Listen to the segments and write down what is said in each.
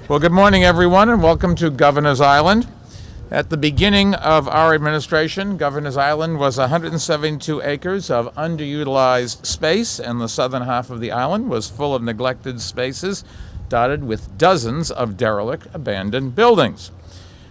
Well, good morning, everyone, and welcome to Governor's Island. At the beginning of our administration, Governor's Island was 172 acres of underutilized space, and the southern half of the island was full of neglected spaces, dotted with dozens of derelict, abandoned buildings.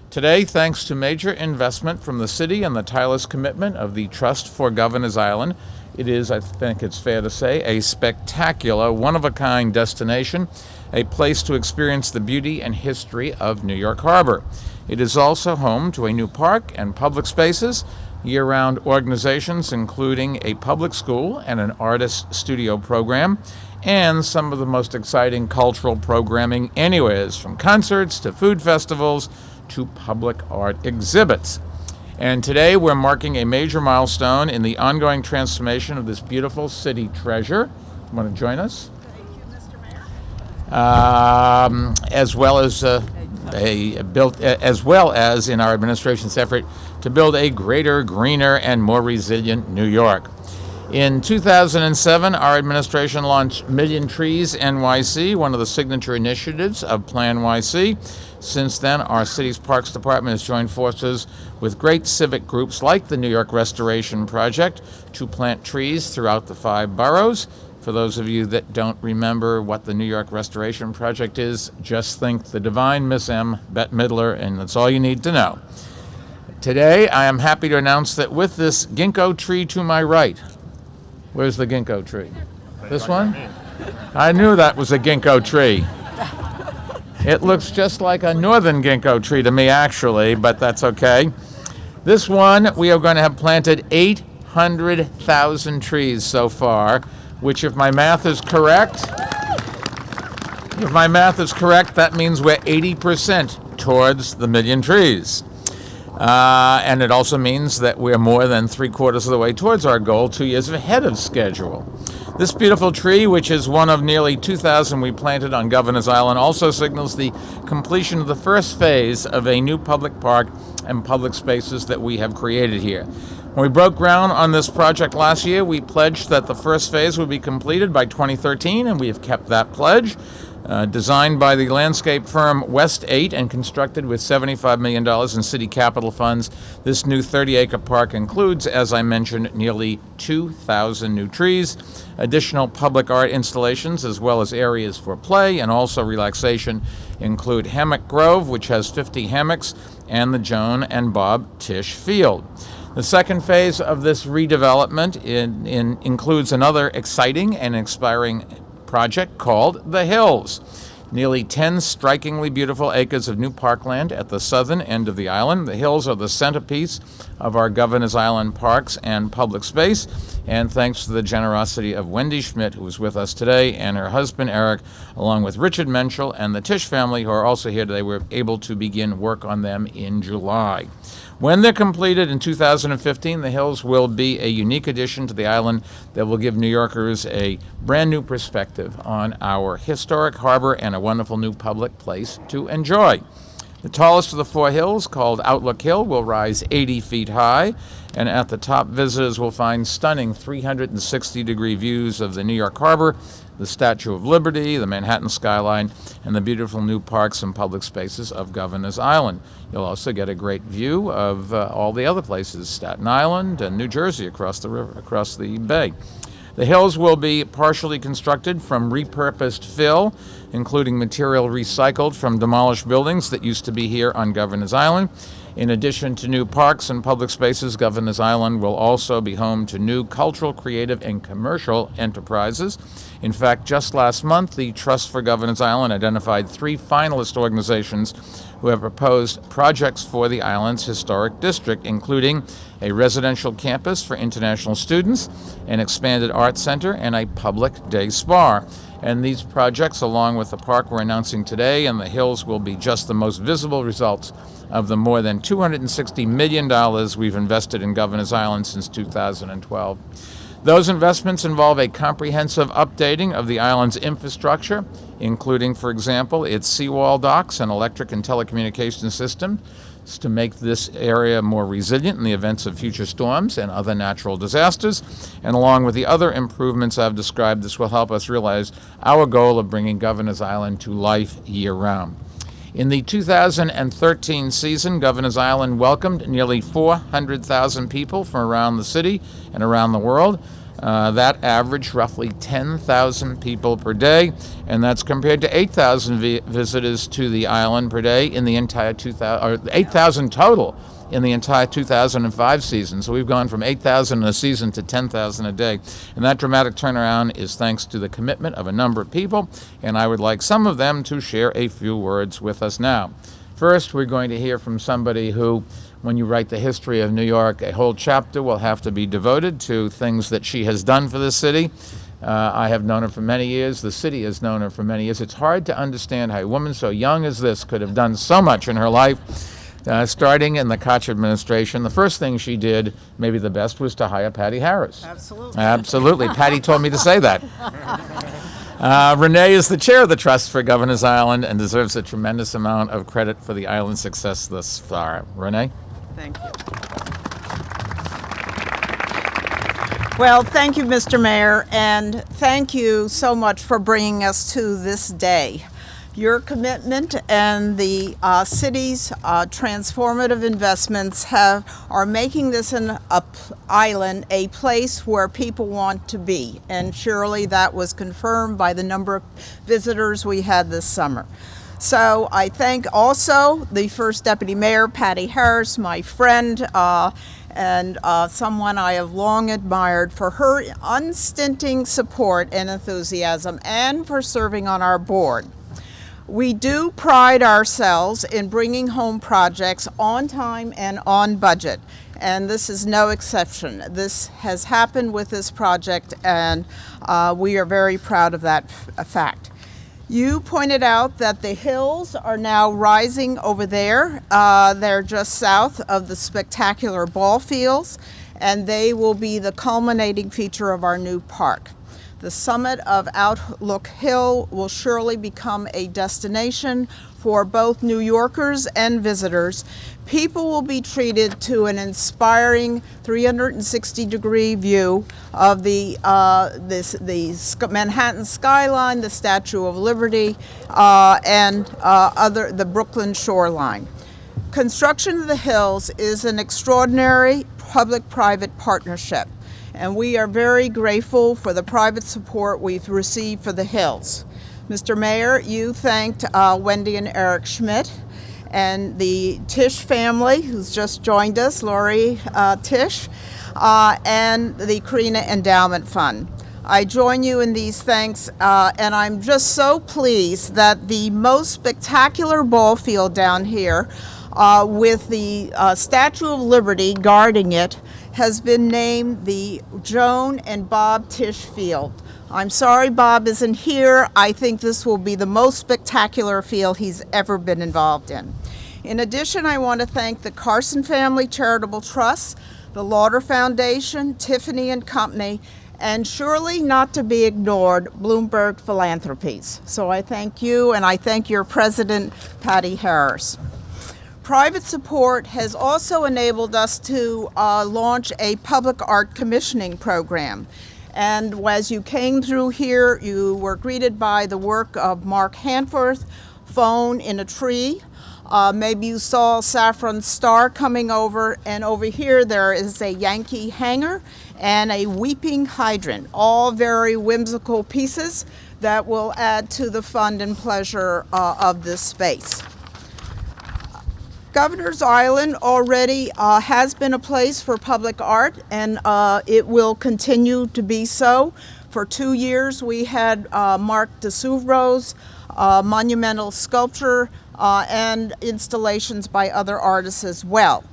Today, thanks to major investment from the city and the tireless commitment of the Trust for Governor's Island, it is, I think it's fair to say, a spectacular, one-of-a-kind destination, a place to experience the beauty and history of New York Harbor. It is also home to a new park and public spaces, year-round organizations including a public school and an artist studio program, and some of the most exciting cultural programming anywhere, from concerts to food festivals to public art exhibits. And today we're marking a major milestone in the ongoing transformation of this beautiful city treasure. You want to join us? Thank you, Mr. Mayor. As well as in our administration's effort to build a greater, greener, and more resilient New York. In 2007, our administration launched Million Trees NYC, one of the signature initiatives of Plan YC. Since then, our city's Parks Department has joined forces with great civic groups like the New York Restoration Project to plant trees throughout the 5 boroughs. For those of you that don't remember what the New York Restoration Project is, just think the divine Miss M. Bette Midler, and that's all you need to know. Today, I am happy to announce that with this ginkgo tree to my right, where's the ginkgo tree? This one? I knew that was a ginkgo tree. It looks just like a northern ginkgo tree to me, actually, but that's okay. This one, we are going to have planted 800,000 trees so far, which, if my math is correct, that means we're 80% towards the million trees. And it also means that we're more than 3/4 of the way towards our goal, 2 years ahead of schedule. This beautiful tree, which is one of nearly 2,000 we planted on Governor's Island, also signals the completion of the first phase of a new public park and public spaces that we have created here. When we broke ground on this project last year, we pledged that the first phase would be completed by 2013, and we have kept that pledge. Designed by the landscape firm West 8 and constructed with $75 million in city capital funds, this new 30-acre park includes, as I mentioned, nearly 2,000 new trees, additional public art installations, as well as areas for play and also relaxation include Hammock Grove, which has 50 hammocks, and the Joan and Bob Tisch Field. The second phase of this redevelopment includes another exciting and inspiring project called The Hills. Nearly 10 strikingly beautiful acres of new parkland at the southern end of the island. The Hills are the centerpiece of our Governor's Island parks and public space, and thanks to the generosity of Wendy Schmidt, who is with us today, and her husband Eric, along with Richard Menschel and the Tisch family, who are also here today, we're able to begin work on them in July. When they're completed in 2015, the Hills will be a unique addition to the island that will give New Yorkers a brand new perspective on our historic harbor and a wonderful new public place to enjoy. The tallest of the 4 hills, called Outlook Hill, will rise 80 feet high, and at the top, visitors will find stunning 360-degree views of the New York Harbor, the Statue of Liberty, the Manhattan skyline, and the beautiful new parks and public spaces of Governor's Island. You'll also get a great view of all the other places, Staten Island and New Jersey across the river, across the bay. The Hills will be partially constructed from repurposed fill, including material recycled from demolished buildings that used to be here on Governor's Island. In addition to new parks and public spaces, Governor's Island will also be home to new cultural, creative, and commercial enterprises. In fact, just last month, the Trust for Governor's Island identified 3 finalist organizations who have proposed projects for the island's historic district, including a residential campus for international students, an expanded art center, and a public day spa. And these projects, along with the park we're announcing today and the Hills, will be just the most visible results of the more than $260 million we've invested in Governor's Island since 2012. Those investments involve a comprehensive updating of the island's infrastructure, including, for example, its seawall docks and electric and telecommunications systems to make this area more resilient in the events of future storms and other natural disasters. And along with the other improvements I've described, this will help us realize our goal of bringing Governor's Island to life year-round. In the 2013 season, Governor's Island welcomed nearly 400,000 people from around the city and around the world. That averaged roughly 10,000 people per day, and that's compared to 8,000 visitors to the island per day in the entire 8,000 total in the entire 2005 season. So we've gone from 8,000 in a season to 10,000 a day. And that dramatic turnaround is thanks to the commitment of a number of people, and I would like some of them to share a few words with us now. First, we're going to hear from somebody who, when you write the history of New York, a whole chapter will have to be devoted to things that she has done for this city. I have known her for many years. The city has known her for many years. It's hard to understand how a woman so young as this could have done so much in her life. Starting in the Koch administration, the first thing she did, maybe the best, was to hire Patty Harris. Absolutely. Absolutely. Patty told me to say that. Renee is the chair of the Trust for Governor's Island and deserves a tremendous amount of credit for the island's success thus far. Renee? Thank you. Well, thank you, Mr. Mayor, and thank you so much for bringing us to this day. Your commitment and the city's transformative investments are making this island a place where people want to be. And surely that was confirmed by the number of visitors we had this summer. So I thank also the First Deputy Mayor, Patty Harris, my friend, and someone I have long admired for her unstinting support and enthusiasm, and for serving on our board. We do pride ourselves in bringing home projects on time and on budget, and this is no exception. This has happened with this project, and we are very proud of that fact. You pointed out that the hills are now rising over there. They're just south of the spectacular ball fields, and they will be the culminating feature of our new park. The summit of Outlook Hill will surely become a destination for both New Yorkers and visitors. People will be treated to an inspiring 360-degree view of the Manhattan skyline, the Statue of Liberty, and the Brooklyn shoreline. Construction of the hills is an extraordinary public-private partnership, and we are very grateful for the private support we've received for the hills. Mr. Mayor, you thanked Wendy and Eric Schmidt and the Tisch family, who's just joined us, Lori Tisch, and the Karina Endowment Fund. I join you in these thanks, and I'm just so pleased that the most spectacular ball field down here, with the Statue of Liberty guarding it, has been named the Joan and Bob Tisch Field. I'm sorry Bob isn't here. I think this will be the most spectacular field he's ever been involved in. In addition, I want to thank the Carson Family Charitable Trust, the Lauder Foundation, Tiffany and Company, and surely not to be ignored, Bloomberg Philanthropies. So I thank you, and I thank your president, Patty Harris. Private support has also enabled us to launch a public art commissioning program. And as you came through here, you were greeted by the work of Mark Hanforth, Phone in a Tree. Maybe you saw Saffron Star coming over, and over here there is a Yankee hanger and a weeping hydrant, all very whimsical pieces that will add to the fun and pleasure of this space. Governor's Island already has been a place for public art, and it will continue to be so. For 2 years, we had Mark DeSuvro's monumental sculpture and installations by other artists as well.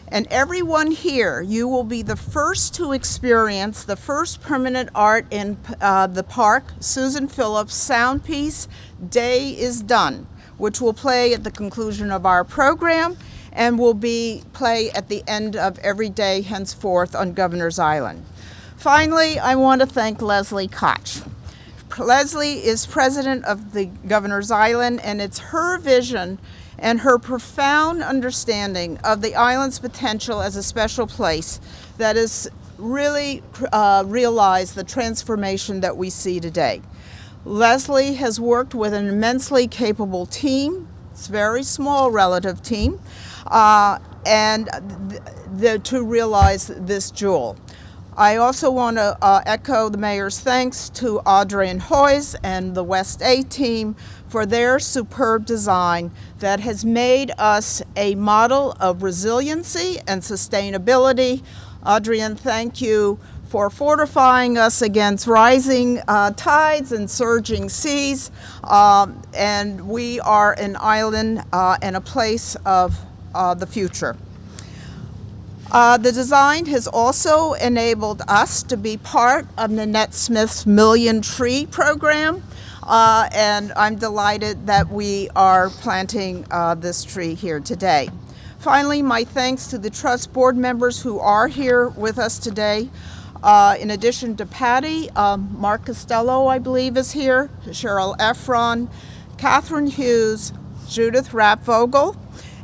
And everyone here, you will be the first to experience the first permanent art in the park, Susan Phillips' sound piece, Day is Done, which will play at the conclusion of our program and will play at the end of every day henceforth on Governor's Island. Finally, I want to thank Leslie Koch. Leslie is president of the Governor's Island, and it's her vision and her profound understanding of the island's potential as a special place that has really realized the transformation that we see today. Leslie has worked with an immensely capable team, It's a very small relative team, to realize this jewel. I also want to echo the mayor's thanks to Adrian Hoyes and the West A team for their superb design that has made us a model of resiliency and sustainability. Adrian, thank you for fortifying us against rising tides and surging seas. And we are an island and a place of the future. The design has also enabled us to be part of Nanette Smith's Million Tree program, and I'm delighted that we are planting this tree here today. Finally, my thanks to the Trust Board members who are here with us today. In addition to Patty, Mark Costello, I believe, is here, Cheryl Efron, Catherine Hughes, Judith Rapvogel,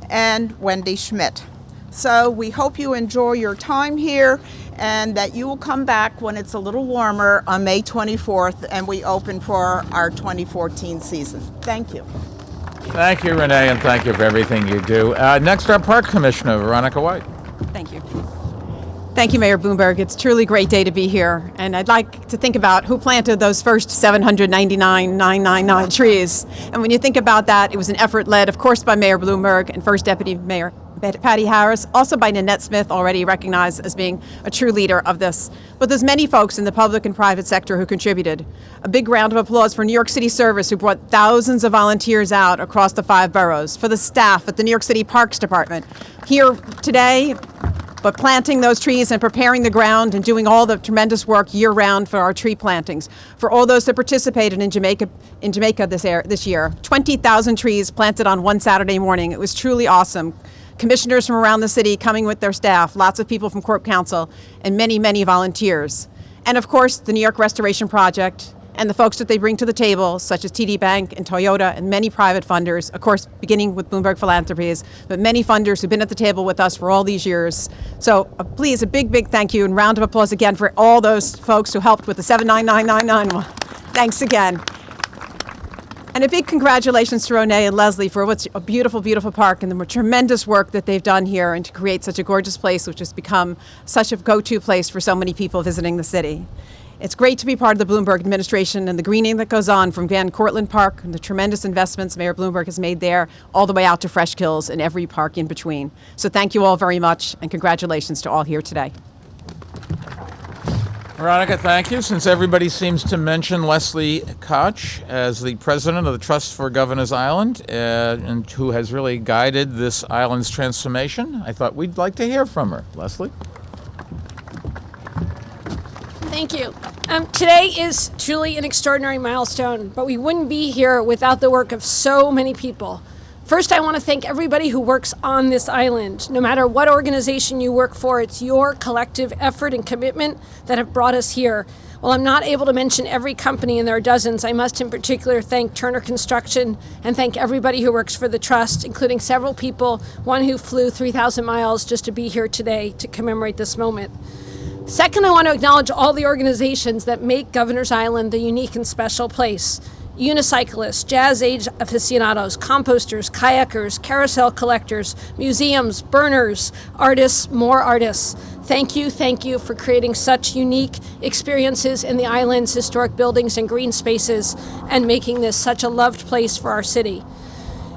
and Wendy Schmidt. So we hope you enjoy your time here and that you will come back when it's a little warmer on May 24th and we open for our 2014 season. Thank you. Thank you, Renee, and thank you for everything you do. Next, our Park Commissioner, Veronica White. Thank you. Thank you, Mayor Bloomberg. It's truly a great day to be here. And I'd like to think about who planted those first 799,999 trees. And when you think about that, it was an effort led, of course, by Mayor Bloomberg and First Deputy Mayor Patty Harris, also by Nanette Smith, already recognized as being a true leader of this. But there's many folks in the public and private sector who contributed. A big round of applause for New York City Service, who brought thousands of volunteers out across the 5 boroughs, for the staff at the New York City Parks Department here today, but planting those trees and preparing the ground and doing all the tremendous work year-round for our tree plantings. For all those that participated in Jamaica this year, 20,000 trees planted on one Saturday morning. It was truly awesome. Commissioners from around the city coming with their staff, lots of people from Corp Council, and many, many volunteers. And of course, the New York Restoration Project and the folks that they bring to the table, such as TD Bank and Toyota and many private funders, of course, beginning with Bloomberg Philanthropies, but many funders who've been at the table with us for all these years. So please, a big, big thank you and round of applause again for all those folks who helped with the 79999. Thanks again. And a big congratulations to Renee and Leslie for what's a beautiful, beautiful park and the tremendous work that they've done here and to create such a gorgeous place, which has become such a go-to place for so many people visiting the city. It's great to be part of the Bloomberg administration and the greening that goes on from Van Cortlandt Park and the tremendous investments Mayor Bloomberg has made there, all the way out to Fresh Kills and every park in between. So thank you all very much, and congratulations to all here today. Veronica, thank you. Since everybody seems to mention Leslie Koch as the president of the Trust for Governors Island, and who has really guided this island's transformation, I thought we'd like to hear from her. Leslie? Thank you. Today is truly an extraordinary milestone, but we wouldn't be here without the work of so many people. First, I want to thank everybody who works on this island. No matter what organization you work for, it's your collective effort and commitment that have brought us here. While I'm not able to mention every company, and there are dozens, I must in particular thank Turner Construction and thank everybody who works for the Trust, including several people, one who flew 3,000 miles just to be here today to commemorate this moment. Second, I want to acknowledge all the organizations that make Governor's Island the unique and special place. Unicyclists, jazz age aficionados, composters, kayakers, carousel collectors, museums, burners, artists, more artists. Thank you for creating such unique experiences in the island's historic buildings and green spaces and making this such a loved place for our city.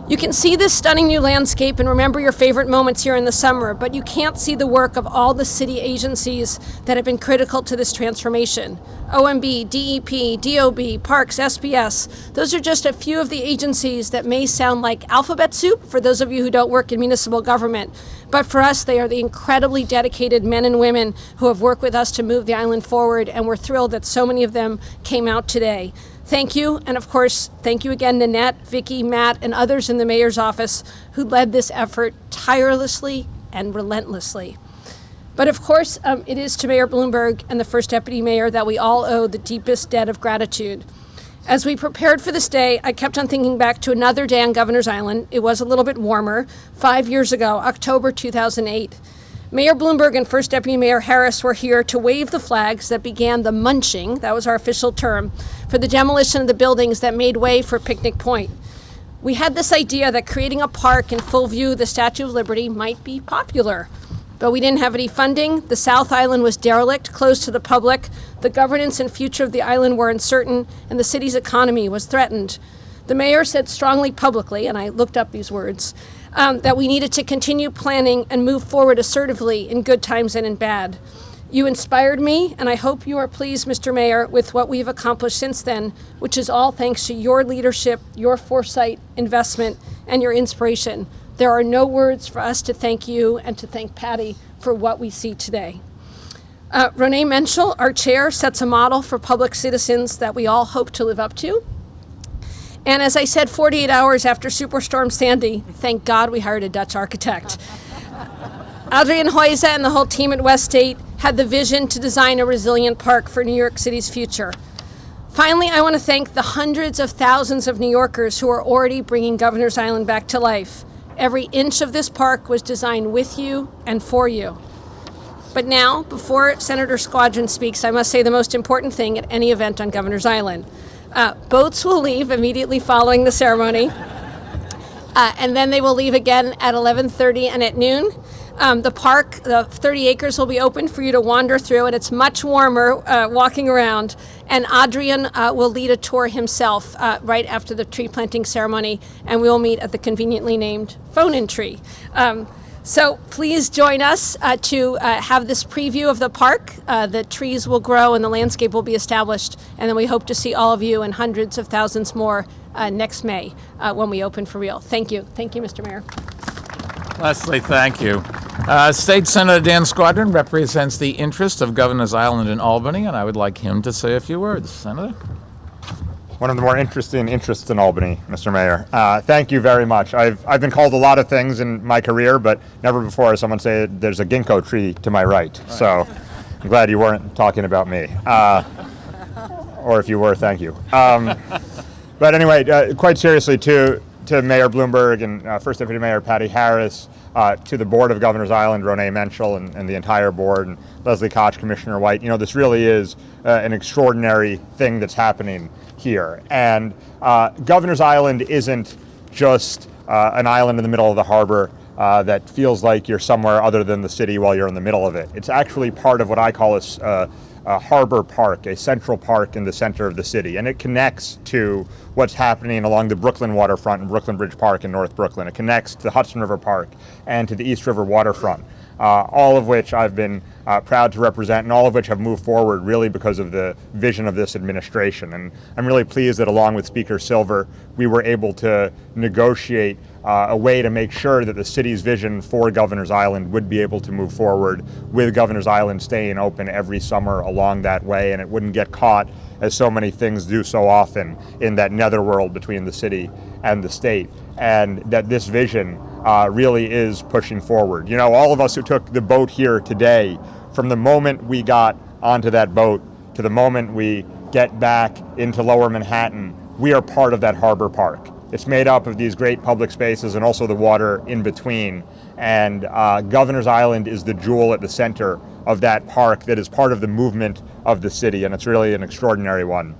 You can see this stunning new landscape and remember your favorite moments here in the summer, but you can't see the work of all the city agencies that have been critical to this transformation. OMB, DEP, DOB, Parks, SPS. Those are just a few of the agencies that may sound like alphabet soup for those of you who don't work in municipal government. But for us, they are the incredibly dedicated men and women who have worked with us to move the island forward, and we're thrilled that so many of them came out today. Thank you, and of course, thank you again, Nanette, Vicki, Matt, and others in the mayor's office who led this effort tirelessly and relentlessly. But of course, it is to Mayor Bloomberg and the First Deputy Mayor that we all owe the deepest debt of gratitude. As we prepared for this day, I kept on thinking back to another day on Governor's Island. It was a little bit warmer, 5 years ago, October 2008. Mayor Bloomberg and First Deputy Mayor Harris were here to wave the flags that began the munching, that was our official term, for the demolition of the buildings that made way for Picnic Point. We had this idea that creating a park in full view of the Statue of Liberty might be popular. But we didn't have any funding, the South Island was derelict, closed to the public, the governance and future of the island were uncertain, and the city's economy was threatened. The mayor said strongly publicly, and I looked up these words, that we needed to continue planning and move forward assertively in good times and in bad. You inspired me, and I hope you are pleased, Mr. Mayor, with what we've accomplished since then, which is all thanks to your leadership, your foresight, investment, and your inspiration. There are no words for us to thank you and to thank Patty for what we see today. Renee Menschel, our chair, sets a model for public citizens that we all hope to live up to. And as I said 48 hours after Superstorm Sandy, thank God we hired a Dutch architect. Adrian Hoyza and the whole team at West State had the vision to design a resilient park for New York City's future. Finally, I want to thank the hundreds of thousands of New Yorkers who are already bringing Governor's Island back to life. Every inch of this park was designed with you and for you. But now, before Senator Squadron speaks, I must say the most important thing at any event on Governor's Island. Boats will leave immediately following the ceremony, and then they will leave again at 11:30 and at noon. The park, the 30 acres, will be open for you to wander through, and it's much warmer walking around. And Adrian will lead a tour himself right after the tree planting ceremony, and we will meet at the conveniently named Phone-In Tree. So please join us to have this preview of the park. The trees will grow and the landscape will be established, and then we hope to see all of you and hundreds of thousands more next May when we open for real. Thank you. Thank you, Mr. Mayor. Leslie, thank you. State Senator Dan Squadron represents the interest of Governor's Island in Albany, and I would like him to say a few words. Senator? One of the more interesting interests in Albany, Mr. Mayor. Thank you very much. I've been called a lot of things in my career, but never before has someone say there's a ginkgo tree to my right. So I'm glad you weren't talking about me. Or if you were, thank you. But anyway, quite seriously, to Mayor Bloomberg and First Deputy Mayor Patty Harris, to the Board of Governor's Island, Renee Menschel, and the entire board, and Leslie Koch, Commissioner White, this really is an extraordinary thing that's happening here. And Governor's Island isn't just an island in the middle of the harbor that feels like you're somewhere other than the city while you're in the middle of it. It's actually part of what I call a harbor park, a central park in the center of the city. And it connects to what's happening along the Brooklyn waterfront and Brooklyn Bridge Park in North Brooklyn. It connects to the Hudson River Park and to the East River waterfront. All of which I've been proud to represent, and all of which have moved forward really because of the vision of this administration. And I'm really pleased that along with Speaker Silver, we were able to negotiate a way to make sure that the city's vision for Governor's Island would be able to move forward, with Governor's Island staying open every summer along that way, and it wouldn't get caught, as so many things do so often, in that netherworld between the city and the state. And that this vision really is pushing forward. All of us who took the boat here today, from the moment we got onto that boat to the moment we get back into Lower Manhattan, we are part of that harbor park. It's made up of these great public spaces and also the water in between. And Governor's Island is the jewel at the center of that park that is part of the movement of the city, and it's really an extraordinary one.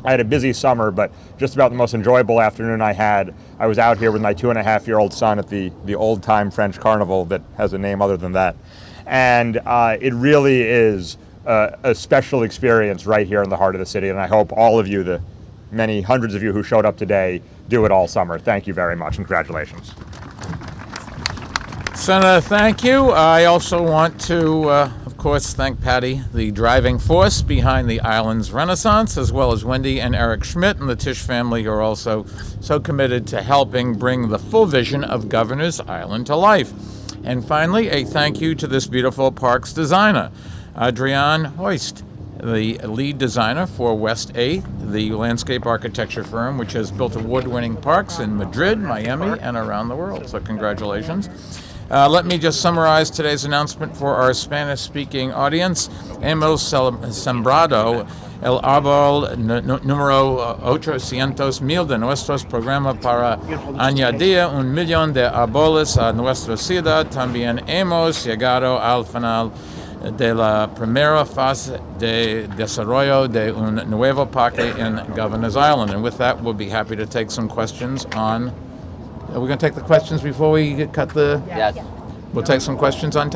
I had a busy summer, but just about the most enjoyable afternoon I had. I was out here with my 2.5-year-old son at the old-time French carnival that has a name other than that. And it really is a special experience right here in the heart of the city, and I hope all of you, the many hundreds of you who showed up today, do it all summer. Thank you very much, and congratulations. Senator, thank you. I also want to, of course, thank Patty, the driving force behind the island's renaissance, as well as Wendy and Eric Schmidt and the Tisch family, who are also so committed to helping bring the full vision of Governor's Island to life. And finally, a thank you to this beautiful park's designer, Adrian Hoist, the lead designer for West 8th, the landscape architecture firm which has built award-winning parks in Madrid, Miami, and around the world. So congratulations. Let me just summarize today's announcement for our Spanish-speaking audience. Hemos sembrado el árbol número 800,000 de nuestros programas para añadir 1,000,000 de árboles a nuestra ciudad. También hemos llegado al final de la primera fase de desarrollo de un nuevo parque in Governor's Island. And with that, we'll be happy to take some questions on Are we going to take the questions before we cut the? Yes. We'll take some questions on